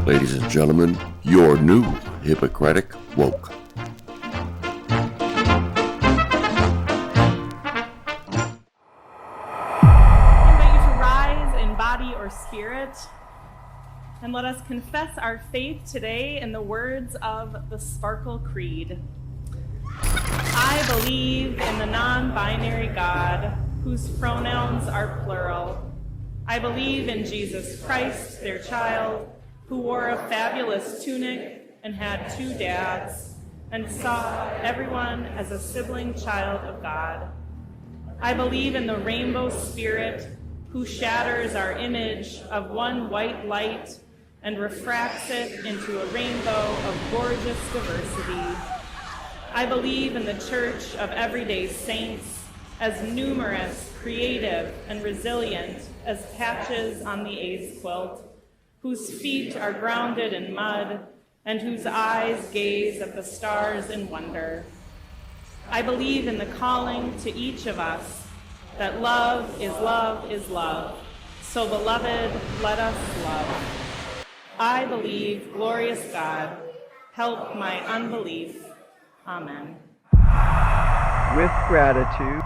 Ladies and gentlemen, your new Hippocratic Woke. I invite you to rise in body or spirit, and let us confess our faith today in the words of the Sparkle Creed. I believe in the non-binary God, whose pronouns are plural. I believe in Jesus Christ, their child, who wore a fabulous tunic and had 2 dads, and saw everyone as a sibling child of God. I believe in the rainbow spirit, who shatters our image of one white light and refracts it into a rainbow of gorgeous diversity. I believe in the Church of Everyday Saints, as numerous, creative, and resilient as patches on the AIDS quilt, whose feet are grounded in mud and whose eyes gaze at the stars in wonder. I believe in the calling to each of us that love is love is love. So, beloved, let us love. I believe, glorious God, help my unbelief. Amen. With gratitude,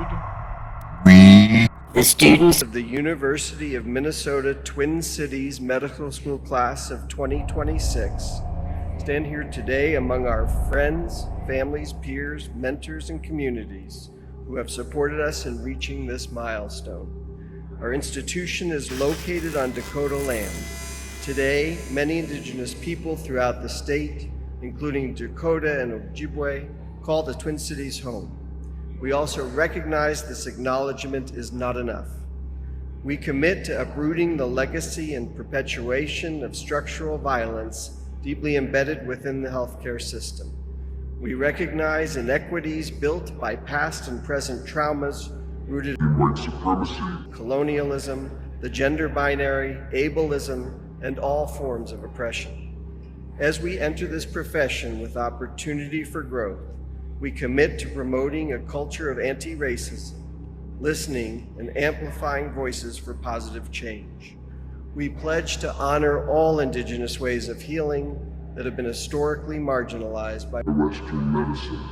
We, the students of the University of Minnesota Twin Cities Medical School class of 2026, stand here today among our friends, families, peers, mentors, and communities who have supported us in reaching this milestone. Our institution is located on Dakota land. Today, many Indigenous people throughout the state, including Dakota and Ojibwe, call the Twin Cities home. We also recognize this acknowledgement is not enough. We commit to uprooting the legacy and perpetuation of structural violence deeply embedded within the healthcare system. We recognize inequities built by past and present traumas rooted in white supremacy, colonialism, the gender binary, ableism, and all forms of oppression. As we enter this profession with opportunity for growth, we commit to promoting a culture of anti-racism, listening and amplifying voices for positive change. We pledge to honor all Indigenous ways of healing that have been historically marginalized by Western medicine.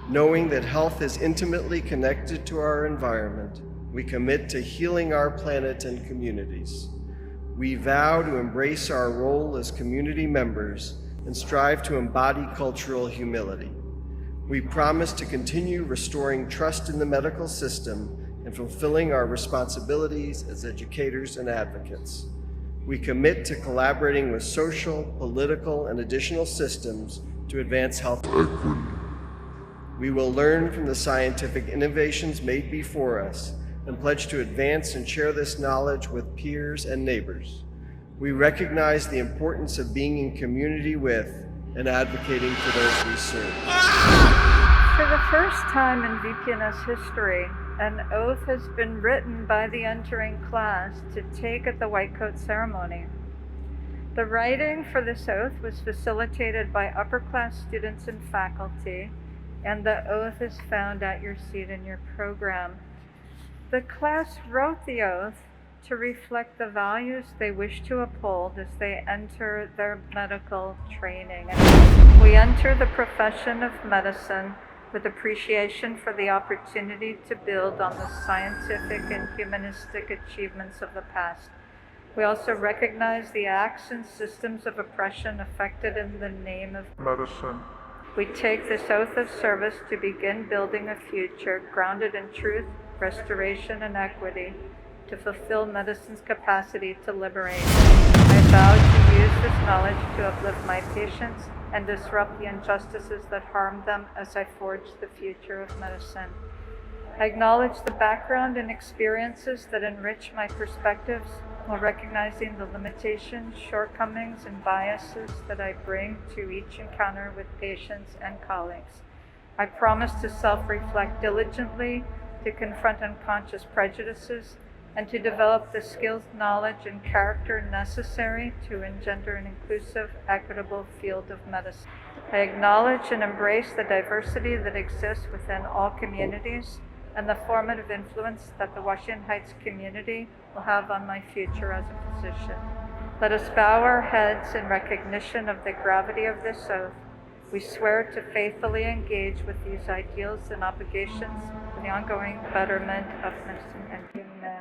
Knowing that health is intimately connected to our environment, we commit to healing our planet and communities. We vow to embrace our role as community members and strive to embody cultural humility. We promise to continue restoring trust in the medical system and fulfilling our responsibilities as educators and advocates. We commit to collaborating with social, political, and additional systems to advance health equity. We will learn from the scientific innovations made before us and pledge to advance and share this knowledge with peers and neighbors. We recognize the importance of being in community with and advocating for those we serve. For the first time in VPNS history, an oath has been written by the entering class to take at the white coat ceremony. The writing for this oath was facilitated by upper class students and faculty, and the oath is found at your seat in your program. The class wrote the oath to reflect the values they wish to uphold as they enter their medical training. And we enter the profession of medicine with appreciation for the opportunity to build on the scientific and humanistic achievements of the past. We also recognize the acts and systems of oppression affected in the name of medicine. We take this oath of service to begin building a future grounded in truth, restoration, and equity, to fulfill medicine's capacity to liberate. I vow to use this knowledge to uplift my patients and disrupt the injustices that harm them as I forge the future of medicine. I acknowledge the background and experiences that enrich my perspectives while recognizing the limitations, shortcomings, and biases that I bring to each encounter with patients and colleagues. I promise to self-reflect diligently, to confront unconscious prejudices, and to develop the skills, knowledge, and character necessary to engender an inclusive, equitable field of medicine. I acknowledge and embrace the diversity that exists within all communities and the formative influence that the Washington Heights community will have on my future as a physician. Let us bow our heads in recognition of the gravity of this oath. We swear to faithfully engage with these ideals and obligations for the ongoing betterment of medicine and humanity.